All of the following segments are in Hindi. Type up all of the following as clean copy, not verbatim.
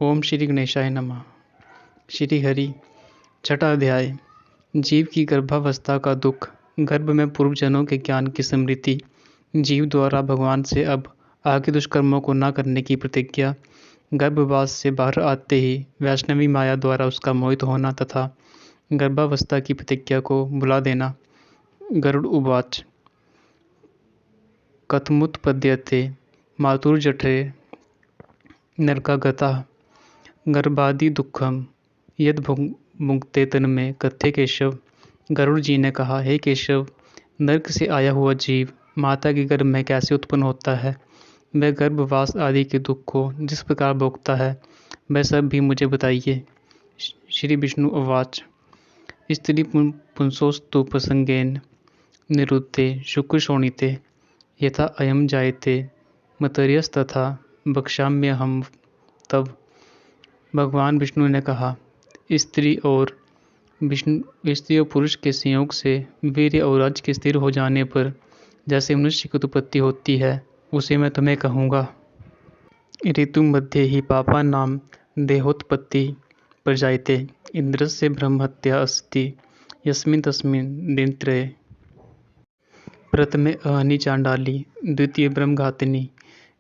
ओम श्री गणेशाय नमः। श्री हरि। छठा अध्याय। जीव की गर्भावस्था का दुख। गर्भ में पूर्व जन्मों के ज्ञान की स्मृति। जीव द्वारा भगवान से अब आगे दुष्कर्मों को न करने की प्रतिज्ञा। गर्भवास से बाहर आते ही वैष्णवी माया द्वारा उसका मोहित होना तथा गर्भावस्था की प्रतिज्ञा को भुला देना। गरुड़ उवाच। कथमुत्पद्यते मातुर्जठरे नरकागतः गर्भादि दुःखम यद भुंक्ते तन्मे कथ्य केशव। गरुड़ जी ने कहा, हे केशव, नरक से आया हुआ जीव माता के गर्भ में कैसे उत्पन्न होता है? वह गर्भवास आदि के दुख को जिस प्रकार भोगता है वह सब भी मुझे बताइए। श्री विष्णु उवाच। स्त्री पुंसोस्तु प्रसंगेन निरुद्धे शुक्र शोणिते यथा अयम जायते मतर्यस्तथा बक्ष्याम्यहम तब। भगवान विष्णु ने कहा, स्त्री और पुरुष के संयोग से वीर्य और राज्य के स्थिर हो जाने पर जैसे मनुष्य की उत्पत्ति होती है उसे मैं तुम्हें कहूँगा। ऋतु मध्य ही पापा नाम देहोत्पत्ति प्रजायते इंद्रस्य ब्रह्महत्या अस्ति यस्मिन् तस्मिन् दिनत्रये। प्रथमे अहनि चांडाली, द्वितीय ब्रह्मघातिनी,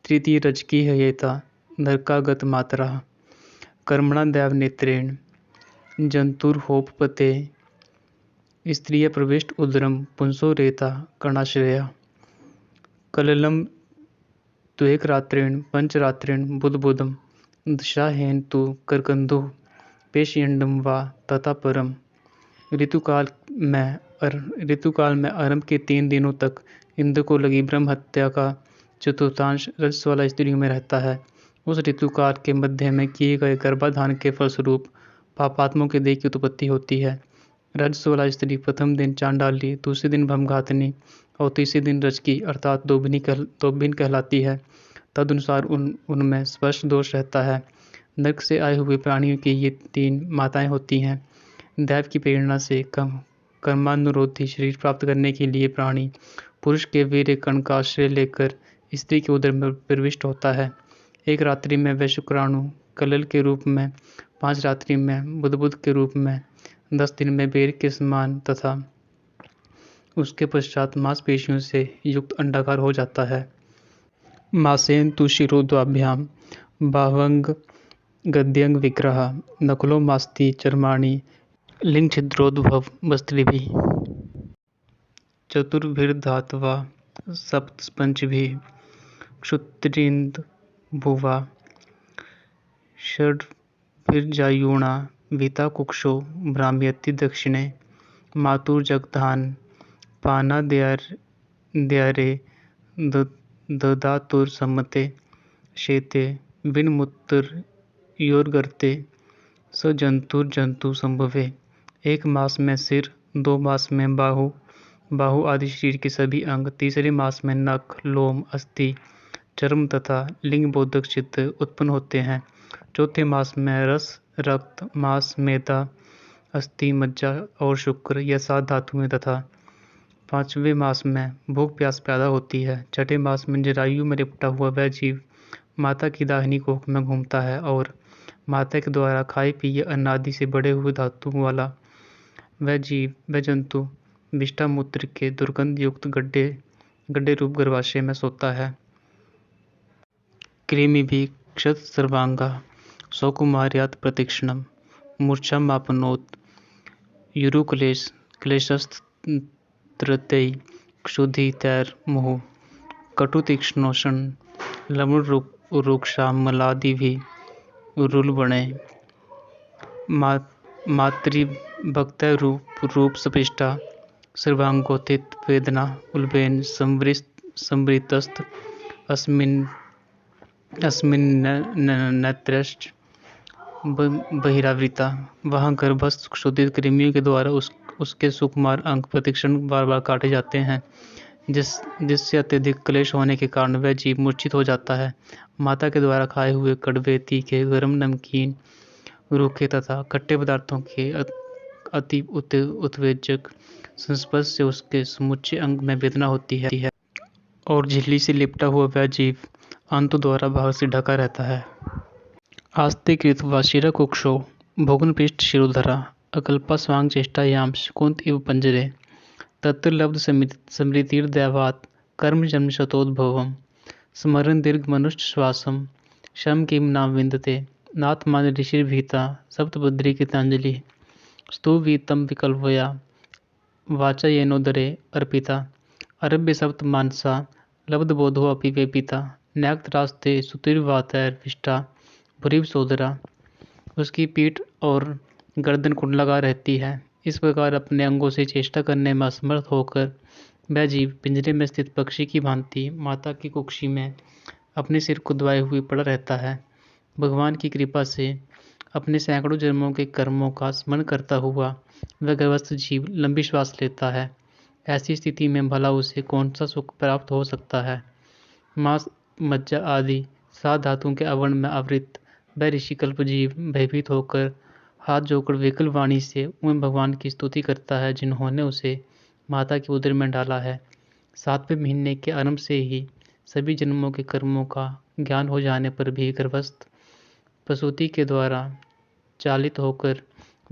तृतीय रजकी हयेता नरकागत मातरः कर्मणा दैवनेत्रेण जंतुर्होपपते स्त्रिय प्रविष्ट उदरम पुंसो रेता कर्णाश्रया कललम त्वेकरात्रेण पंचरात्रेण बुधबुधम दशाहेन तु करकंधु पेशयंडम वा तथा परम। ऋतुकाल में आरंभ के 3 दिनों तक इंद्र को लगी ब्रह्म हत्या का चतुर्थांश रजस वाला स्त्रियों में रहता है। उस ऋतुकाल के मध्य में किए गए गर्भाधान के फलस्वरूप पापात्मों के देह की उत्पत्ति होती है। रजस वाला स्त्री प्रथम दिन चांडाली, दूसरे दिन ब्रह्मघातिनी और तीसरे दिन रजकी अर्थात दोभिन कहलाती है। तदनुसार उनमें स्पष्ट दोष रहता है। नरक से आए हुए प्राणियों की ये 3 माताएं होती हैं। दैव की प्रेरणा से कर्मानुरोधी शरीर प्राप्त करने के लिए प्राणी पुरुष के वीर्य कण का आश्रय लेकर स्त्री के उदर में प्रविष्ट होता है। एक रात्रि में वह शुक्राणु कलल के रूप में, 5 रात्रि में बुधबुध के रूप में, 10 दिन में बेर के समान तथा उसके पश्चात मांसपेशियों से युक्त अंडाकार हो जाता है। मासेन तु शिरोद्वाभ्याम बाह्वंग गद्यंग विग्रह नकुलो मास्ति चर्माणि लिंग छिद्रोद्भव वस्त्रिभिः चतुर्भिर्धात्वा सप्तपंचभिः क्षुत्रिंद भुवा षड्भिर्जायुणा वीता कुक्षो भ्राम्यति दक्षिणे मातुर्जगधान पानाद्यारे ददातुर्सम्मते शेते विन्मुत्तरयोर्गर्ते स जंतु संभवे। 1 मास में सिर, 2 मास में बाहु आदि शरीर के सभी अंग, तीसरे मास में नख, लोम, अस्थि, चर्म तथा लिंग बोधक चित्त उत्पन्न होते हैं। चौथे मास में रस, रक्त, मांस, मेदा, अस्थि, मज्जा और शुक्र यह 7 धातुएं तथा 5वें मास में भूख प्यास पैदा होती है। 6ठे मास में जरायु में लिपटा हुआ वह जीव माता की दाहिनी कोख में घूमता है और माता के द्वारा खाए पिए अन्न आदि से बड़े हुए धातुओं वाला वह जंतु विष्ठा मूत्र के दुर्गंध युक्त गड्ढे रूप गर्भाशय में सोता है। कृमि भी क्षत सर्वांगा सौकुमार्यात् प्रतीक्षणम मूर्छा मापनोत युरुक्लेशस्तृतै क्षुधि तैर मुहु कटुतीक्ष्णोषण लवण रूक्षा भी रुलबणे मातृभक्त रूप सपिष्टा सर्वांगोथित वेदना उल्बेन संवृतस्त अस्मिन्नत्रश्च बहिरावृता। वहाँ गर्भस्थ क्षुधित कृमियों के द्वारा उसके सुकुमार अंग प्रतिक्षण बार बार काटे जाते हैं, जिससे अत्यधिक क्लेश होने के कारण वह जीव मूर्छित हो जाता है। माता के द्वारा खाए हुए कड़वे, तीखे, गर्म, नमकीन, रूखे तथा खट्टे पदार्थों के अति उत्तेजक संस्पर्श से उसके समुच्चय अंग में वेदना होती है और झिल्ली से लिपटा हुआ वह जीव अंत द्वारा बाहर से ढका रहता है। आस्ते कृत्वा शिरकुक्षो भोगनपृष्ठ शिरोधरा अकल्पा स्वांगचेष्टायां कुन्त इव पंजरे तत्र लब्ध स्मृतिर्दैवात् कर्म जन्मशतोद्भवम् स्मरन् दीर्घमनुष्यश्वासं शम किं नाम विन्दते नात्मान ऋषिर्भीता सप्तभद्रीकृताञ्जलिः स्तुवीतं विकल्पया वाचा येनोदरे अर्पिता अरभ्य सप्तमानसा लब्धबोधोऽपि वेपिता न्यक्तरास्ते सुतिर्वातैर्विष्टा भूरिव सोदरा। उसकी पीठ और गर्दन कुंडलाकार रहती है। इस प्रकार अपने अंगों से चेष्टा करने में असमर्थ होकर वह जीव पिंजरे में स्थित पक्षी की भांति माता की कुक्षी में अपने सिर को दबाए हुए पड़ा रहता है। भगवान की कृपा से अपने सैकड़ों जन्मों के कर्मों का स्मरण करता हुआ वह गर्भस्थ जीव लंबी श्वास लेता है। ऐसी स्थिति में भला उसे कौन सा सुख प्राप्त हो सकता है। मांस मज्जा आदि 7 धातुओं के आवरण में आवृत वह ऋषिकल्प जीव भयभीत होकर हाथ जोड़कर विकल वाणी से उन भगवान की स्तुति करता है जिन्होंने उसे माता के उदर में डाला है। 7वें महीने के आरंभ से ही सभी जन्मों के कर्मों का ज्ञान हो जाने पर भी गर्भस्थ प्रसूति के द्वारा चालित होकर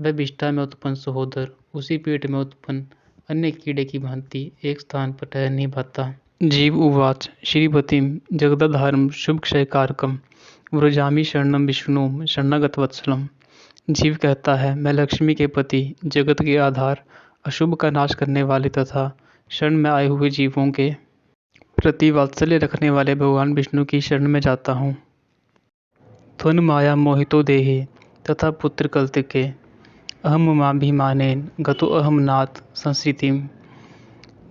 वह विष्ठा में उत्पन्न सहोदर उसी पेट में उत्पन्न अन्य कीड़े की भांति एक स्थान पर ठहर नहीं पाता। जीव उवाच श्रीपतिं जगदाधारं शुभक्षयकारकं व्रजामि शरणं विष्णुं शरणागतवत्सलम्। जीव कहता है, मैं लक्ष्मी के पति, जगत के आधार, अशुभ का नाश करने वाले तथा शरण में आए हुए जीवों के प्रति वात्सल्य रखने वाले भगवान विष्णु की शरण में जाता हूँ। त्वन् माया मोहितो देहे तथा पुत्र कल्तिके अहम माभिमानेन गतो अहम नाथ संस्कृतिं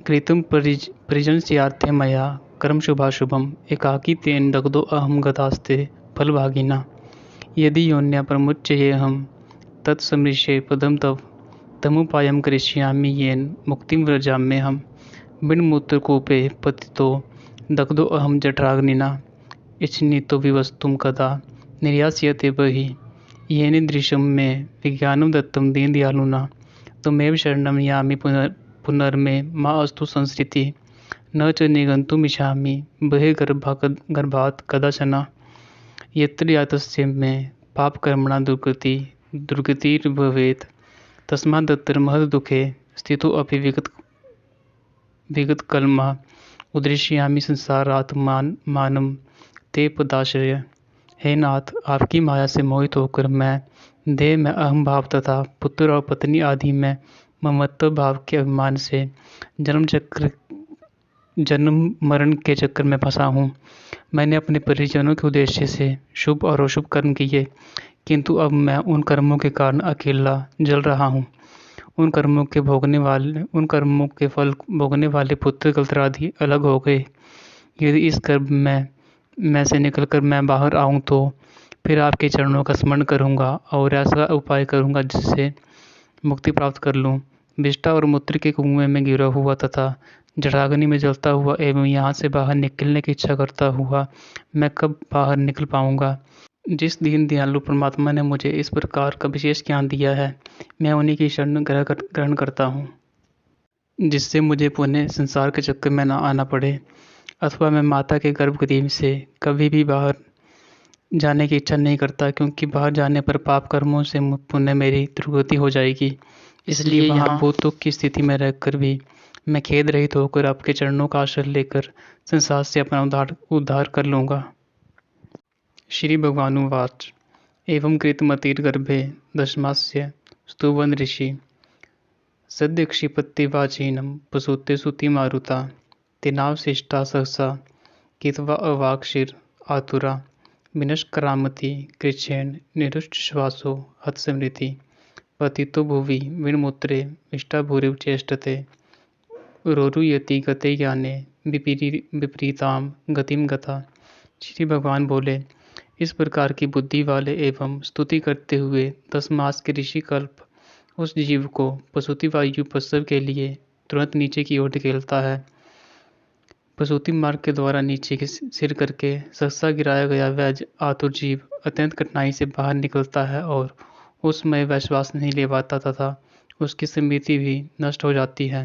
कृतं परिजनस्यार्थे मया कर्म शुभाशुभम एकाकी तेन दग्धो अहम गतास्ते फलभागिना यदि योन्या प्रमुच्येऽहं तत्समृशे पदं तव तमुपायं करिष्यामि येन मुक्तिं व्रजाम्यहम् बिन्मूत्रकूपे पतितो दग्धो अहम जठराग्निना इच्छनितो विवस्तुं कदा निर्यास्यते बहिः येन दृशं मे विज्ञानं दत्तं दीनदयालुना त्वमेव शरणं यामि पुनर्मे मा अस्तु संस्थितिः न च निगन्तुमिच्छामि बहिर्गर्भात् कदाचन यत्र यातस्य मे पापकर्मणा दुर्गतिर्भवेत् तस्मात् तत्र महद्दुःखे स्थितोऽपि विगतकल्मषः उद्देश्यामि संसारात् मानं ते पदाश्रय। हे नाथ, आपकी माया से मोहित होकर मैं देह में अहम भाव तथा पुत्र और पत्नी आदि में ममत्व भाव के अभिमान से जन्म मरण के चक्कर में फंसा हूँ। मैंने अपने परिजनों के उद्देश्य से शुभ और अशुभ कर्म किए, किंतु अब मैं उन कर्मों के कारण अकेला जल रहा हूँ। उन कर्मों के फल भोगने वाले पुत्र कलत्रादि अलग हो गए। यदि इस गर्भ में से निकलकर मैं बाहर आऊँ तो फिर आपके चरणों का स्मरण करूँगा और ऐसा उपाय करूँगा जिससे मुक्ति प्राप्त कर लूँ। विष्ठा और मूत्र के कुएं में गिरा हुआ तथा जठराग्नि में जलता हुआ एवं यहाँ से बाहर निकलने की इच्छा करता हुआ मैं कब बाहर निकल पाऊँगा। जिस दीन दयालु परमात्मा ने मुझे इस प्रकार का विशेष ज्ञान दिया है, मैं उन्हीं की शरण ग्रहण करता हूँ, जिससे मुझे पुनः संसार के चक्कर में न आना पड़े, अथवा मैं माता के गर्भगृह से कभी भी बाहर जाने की इच्छा नहीं करता, क्योंकि बाहर जाने पर पाप कर्मों से पुनः मेरी दुर्गति हो जाएगी। इसलिए यहाँ भूतों की स्थिति में रहकर भी मैं खेद रहित होकर आपके चरणों का आश्रय लेकर संसार से अपना उद्धार कर लूँगा। श्री भगवानुवाच एवं कृतमतिर्गर्भे दशमास्य स्तुवन् ऋषि सद्य क्षिपत्तिवाचीनं प्रसूते सुतिमारुता तेनावशिष्टा सहसा कित्वा अवाक्षिर आतुरा विनष्करामति कृच्छेन निरुष्टश्वासो हतस्मृति पतितो भुवि विनमूत्रे विष्टा भूरिव चेष्टते रोरुयति गते ज्ञाने विपरीताम गतिम गता। श्री भगवान बोले, इस प्रकार की बुद्धि वाले एवं स्तुति करते हुए 10 मास के ऋषि कल्प उस जीव को प्रसूति वायु प्रसव के लिए तुरंत नीचे की ओर धकेलता है। प्रसूति मार्ग के द्वारा नीचे के सिर करके सहसा गिराया गया वह आतुर जीव अत्यंत कठिनाई से बाहर निकलता है और उस समय वह श्वास नहीं ले पाता तथा उसकी स्मृति भी नष्ट हो जाती है।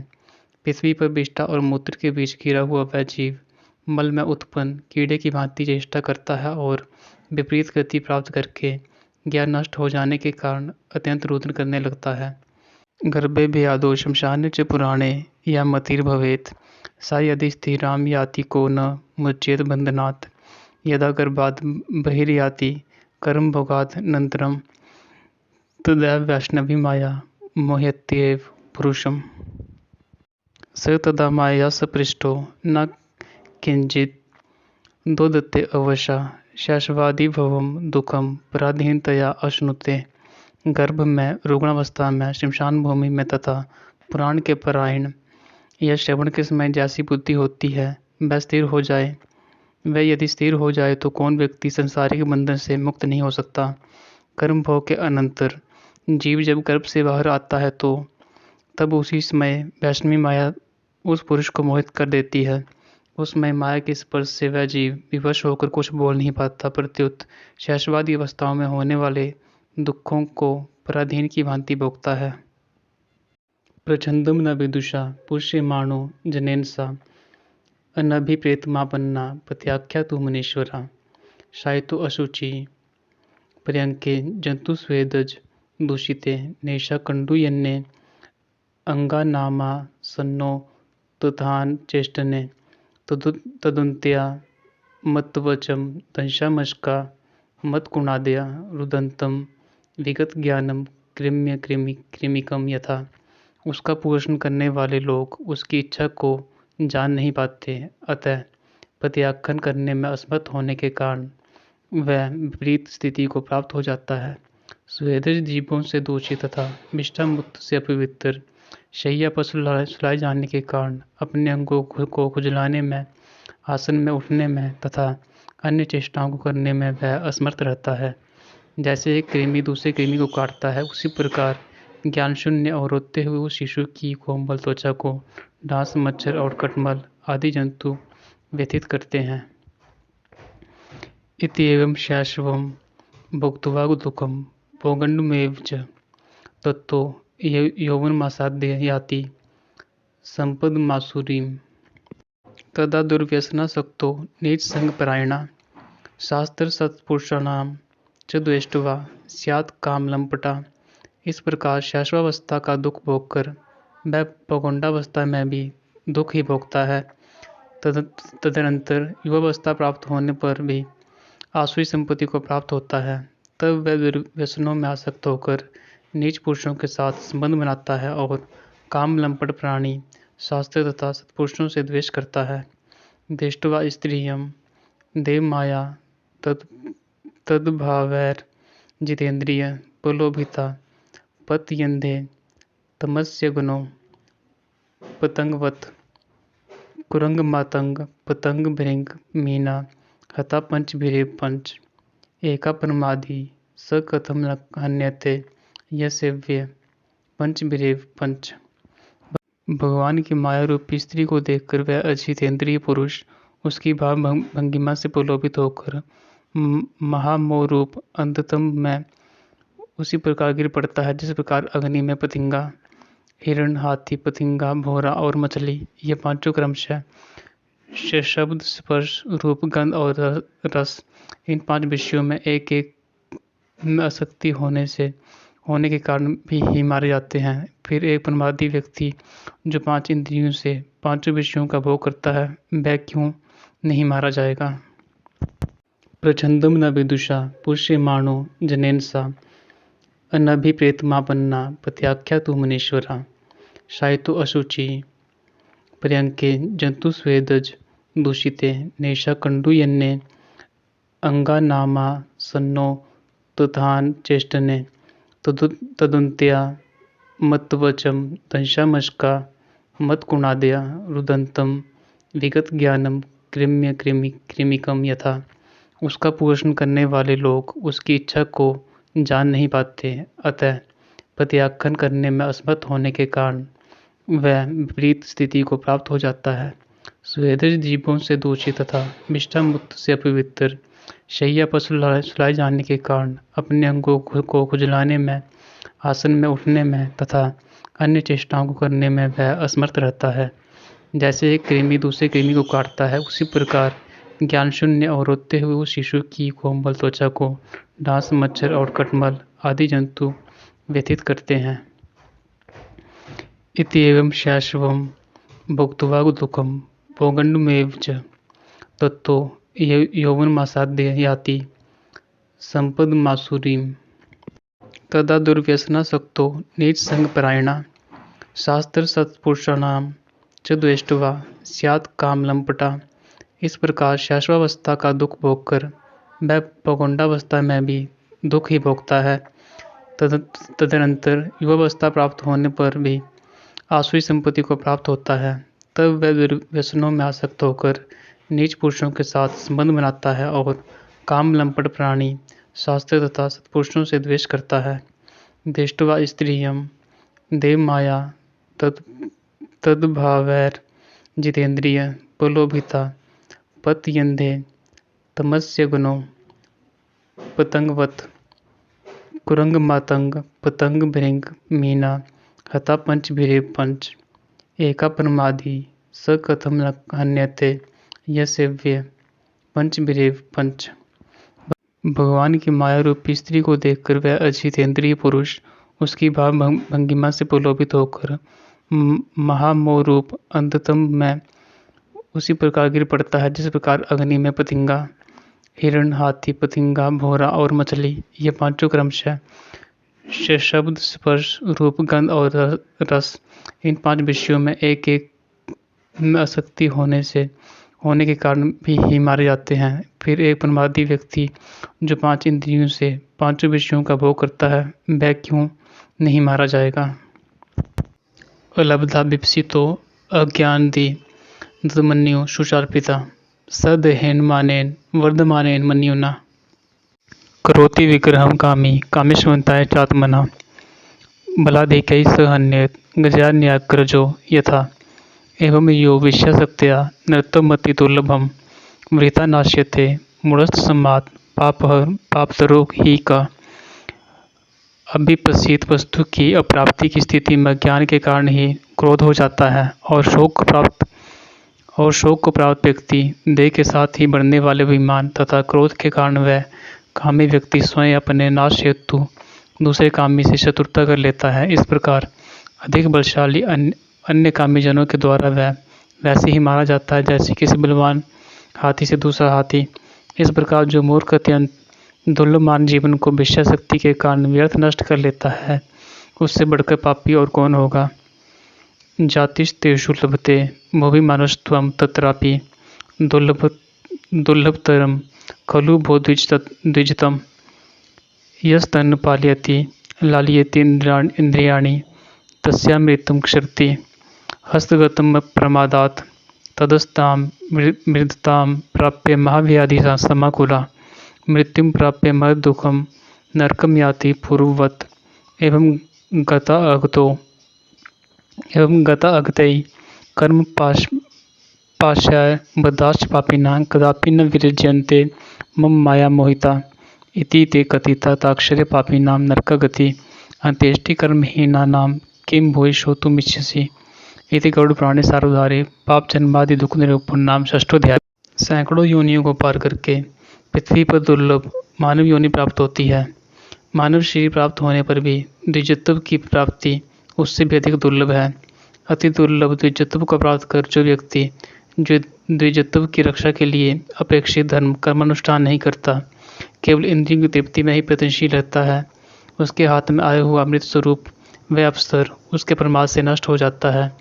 पृथ्वी पर विष्ठा और मूत्र के बीच गिरा हुआ वह जीव मल में उत्पन्न कीड़े की भांति चेष्टा करता है और विपरीत गति प्राप्त करके ज्ञान नष्ट हो जाने के कारण अत्यंत रुदन करने लगता है। गर्भे भेयादो शमशाने च पुराणे या मतिर्भवेत् सा यदि स्थिरां याति को न मुच्येत बंधनात् यदा गर्भात् बहिर्याति कर्मभोगात् नन्तरं तदैव वैष्णवी माया मोहयत्येव पुरुषम्। स तदा मायया सपृष्टो न किंचित् दोदते अवशा शैशवादिभवं दुःखं पराधीनतया अश्नुते। गर्भ में रुग्णावस्था में श्मशान भूमि में तथा पुराण के परायण या श्रवण के समय जैसी बुद्धि होती है वह यदि स्थिर हो जाए तो कौन व्यक्ति संसारिक बंधन से मुक्त नहीं हो सकता। कर्म भोग के अनंतर जीव जब गर्भ से बाहर आता है तो तब उसी समय वैष्णवी माया उस पुरुष को मोहित कर देती है। उस समय माया के स्पर्श से वह जीव विवश होकर कुछ बोल नहीं पाता, प्रत्युत शैशवादी अवस्थाओं में होने वाले दुखों को पराधीन की भांति भोगता है। प्रछंदम न विदुषा पुष्यमाणो जनेन सा अनभिप्रेतमापन्ना पत्याख्या तु मुनीश्वरा शायितो अशुचि पर्यंके जंतु स्वेदज दूषिते नेशा कंडूयन्ने अंगानामा सन्नो तथान चेष्टने तदुन्त्या मत्वचम दंशामशका मत्कुणादया रुदंतम विगत ज्ञानम कृमिकम यथा। उसका पोषण करने वाले लोग उसकी इच्छा को जान नहीं पाते, अतः प्रत्याख्यान करने में असमर्थ होने के कारण वह विपरीत स्थिति को प्राप्त हो जाता है। स्वेदज जीवों से दूषित तथा विष्ठा मुक्त से अपवित्र शैया पर सुलाए जाने के कारण अपने अंगों को खुजलाने में, आसन में उठने में तथा अन्य चेष्टाओं को करने में वह असमर्थ रहता है। जैसे एक कृमि दूसरे कृमि को काटता है, उसी प्रकार ज्ञान शून्य और रोते हुए उस शिशु की कोमल त्वचा को डांस, मच्छर और कटमल आदि जंतु व्यथित करते हैं। इत्येवं शैशवं भुक्त्वा दुःखं पौगण्डमेव च तत्तो यौवनमासाद्य याति सम्पदमासुरीम्। तदा दुर्व्यसनासक्तो नीचसंगपरायणः शास्त्र सत्पुरुषाणां च द्वेष्ट्वा स्यात् कामलंपटा। इस प्रकार शैशवावस्था का दुख भोगकर वह पौगंडावस्था में भी दुख ही भोगता है। तदनंतर युवावस्था प्राप्त होने पर भी आसुरी संपत्ति को प्राप्त होता है। तब वह दुर्व्यसनों में आसक्त होकर नीच पुरुषों के साथ संबंध बनाता है और काम लंपट प्राणी शास्त्र तथा सत्पुरुषों से द्वेष करता है। दृष्ट्वा स्त्रियं देव माया तद्भावैर जितेन्द्रिय प्रलोभिता पतयन्ते तमस्य गुणो पतंगवत् कुरंग मातंग पतंग भृंग मीना हता पंचभिरेव पंच एका परमाधि स कथम हन्यते यसेव्य पंचभिरेव पंच। भगवान की माया रूपी स्त्री को देखकर वह अजितेंद्रिय पुरुष उसकी भाव भंगिमा से प्रलोभित होकर महामोह रूप अंधतम में उसी प्रकार गिर पड़ता है जिस प्रकार अग्नि में पतंगा, हिरण, हाथी, पतंगा, भौरा और मछली ये पांचों क्रमशः शब्द, स्पर्श, रूप, गंध और रस इन पांच विषयों में एक एक में आसक्ति होने के कारण भी ही मारे जाते हैं। फिर एक प्रमादी व्यक्ति जो पांच इंद्रियों से पांचों विषयों का भोग करता है वह क्यों नहीं मारा जाएगा। प्रछंदम न विदुषा पुष्यमाणो जनेन सा अनभिप्रेतमापन्ना पत्याख्या तु मुनीश्वरा शायितो अशुचि पर्यंके जंतु स्वेदज दूषिते नेशा कंडूयन्ने अंगानामा सन्नो तथान चेष्टने तदुन्त्या मत्वचम दंशामशका मत्कुणादया रुदंतम विगत ज्ञानम कृमिकम यथा। उसका पोषण करने वाले लोग उसकी इच्छा को जान नहीं पाते, अतः प्रत्याख्यान करने में असमर्थ होने के कारण वह विपरीत स्थिति को प्राप्त हो जाता है। स्वेदज जीवों से दूषित तथा विष्ठा मुक्त से अपवित्र शैया पर सुलाए जाने के कारण अपने अंगों को खुजलाने में, आसन में उठने में तथा अन्य चेष्टाओं को करने में वह असमर्थ रहता है। जैसे एक कृमि दूसरे कृमि को काटता है, उसी प्रकार ज्ञान शून्य और रोते हुए उस शिशु की कोमल त्वचा को डांस, मच्छर और कटमल आदि जंतु व्यथित करते हैं। इत्येवं शैशवं भुक्त्वा दुःखं पौगण्डमेव च ततो यौवनमासाद्य याति सम्पदमासुरीम्। तदा दुर्व्यसनासक्तो नीचसंगपरायणः शास्त्रसत्पुरुषाणां च द्वेष्ट्वा स्यात् कामलंपटः। इस प्रकार शैशवावस्था का दुख भोगकर वह पौगंडावस्था में भी दुख ही भोगता है। तदनंतर युवावस्था प्राप्त होने पर भी आसुरी संपत्ति को प्राप्त होता है। तब वह दुर्व्यसनों में आसक्त होकर नीच पुरुषों के साथ संबंध बनाता है और काम लंपट प्राणी शास्त्र तथा सत्पुरुषों से द्वेष करता है। दृष्ट्वा स्त्रियं देवमाया तद्भावैर्जितेन्द्रिय प्रलोभिता पत्यन्ते तमस्य गुणो पतंगवत् कुरंगमातंग पतंग भृंग मीना हता पंचभिरेव पंच एका परमाधि स कथम न हन्यते यसेव्य पंचभिरेव पंच। भगवान की माया रूपी स्त्री को देखकर वह अजितेंद्रिय पुरुष उसकी भाव भंगिमा से प्रलोभित होकर महामोह रूप अंधतम में उसी प्रकार गिर पड़ता है जिस प्रकार अग्नि में पतिंगा, हिरण, हाथी, पतिंगा, भौरा और मछली ये पांचों क्रमशः शब्द, स्पर्श, रूप, गंध और रस इन पांच विषयों में एक एक में आसक्ति होने के कारण भी ही मारे जाते हैं। फिर एक परमार्थी व्यक्ति जो पांच इंद्रियों से पांचों विषयों का भोग करता है वह क्यों नहीं मारा जाएगा। अलब्धा विपसितो अज्ञानदि ददमन्यो शुचार्पिता सदेहेन मानेन वर्धमानेन मन्युना करोति विग्रहं कामी कामेष्वन्ताय चात्मना बलाधिकै स हन्येत गजान्याग्रजो यथा एवं यो विषयासक्त्या नृत्तमति दुर्लभम वृथा नाश्यते मूढ़स्तस्मात् पापतरो ही का। अभिप्सित वस्तु की अप्राप्ति की स्थिति में ज्ञान के कारण ही क्रोध हो जाता है और शोक को प्राप्त व्यक्ति देह के साथ ही बढ़ने वाले अभिमान तथा क्रोध के कारण वह कामी व्यक्ति स्वयं अपने नाश हेतु दूसरे कामी से शत्रुता कर लेता है। इस प्रकार अधिक बलशाली अन्य कामी जनों के द्वारा वह वैसे ही मारा जाता है जैसे किसी बलवान हाथी से दूसरा हाथी। इस प्रकार जो मूर्ख अत्यंत दुर्लभ मान जीवन को विषय शक्ति के कारण व्यर्थ नष्ट कर लेता है उससे बढ़कर पापी और कौन होगा। जातिस्तेषु लभते मोभिमानस्त्वं तत्रापि दुर्लभतरं खलु भो द्विजतम् यस्तन्न पालयति लालयति इंद्रियाणि तस्यामृतं क्षरति हस्तगतं प्रमादात् तदस्तां मृदतां प्राप्य महाव्याधि समाकुला मृत्युं प्राप्य महद्दुःखं नरकं याति पूर्ववत् एवं गता अगतै कर्म पाशाय बद्धाश्च पापिनां कदापि न विरज्यन्ते मम माया मोहिता इति ते कथिता ताक्षर्य पापिनां नरकगति अंत्येष्टि कर्महीनानां किं भूय श्रोतुमिच्छसि इति गरुड़पुराणे सारोद्धारे पाप जन्मादि दुख निरूपण नाम षष्ठोध्याय। सैकड़ों योनियों को पार करके पृथ्वी पर दुर्लभ मानव योनि प्राप्त होती है। मानव शरीर प्राप्त होने पर भी द्विजत्व की प्राप्ति उससे भी अधिक दुर्लभ है। अति दुर्लभ द्विजत्व को प्राप्त कर जो व्यक्ति जो द्विजत्व की रक्षा के लिए अपेक्षित धर्म कर्मानुष्ठान नहीं करता, केवल इंद्रियों की तृप्ति में ही प्रयत्नशील रहता है, उसके हाथ में आया हुआ अमृत स्वरूप वह अवसर उसके प्रमाद से नष्ट हो जाता है।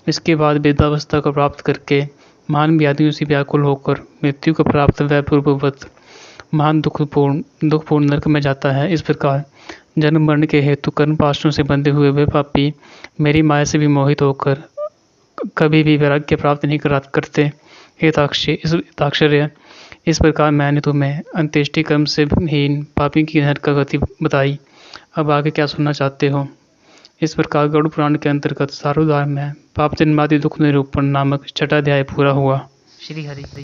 इसके बाद वृद्धावस्था को प्राप्त करके महान व्याधियों से व्याकुल होकर मृत्यु को प्राप्त वह पूर्ववत महान दुखपूर्ण नरक में जाता है। इस प्रकार जन्म मरण के हेतु कर्म पाशों से बंधे हुए वे पापी मेरी माया से भी मोहित होकर कभी भी वैराग्य प्राप्त नहीं करते। हे ताक्षर्य, इस प्रकार मैंने तुम्हें अंत्येष्टि कर्म से हीन पापी की नरक गति बताई। अब आगे क्या सुनना चाहते हो। इस प्रकार गरुड़ पुराण के अंतर्गत सारोद्धार में पाप जन्मादि दुख निरूपण नामक छठा अध्याय पूरा हुआ। श्री हरि।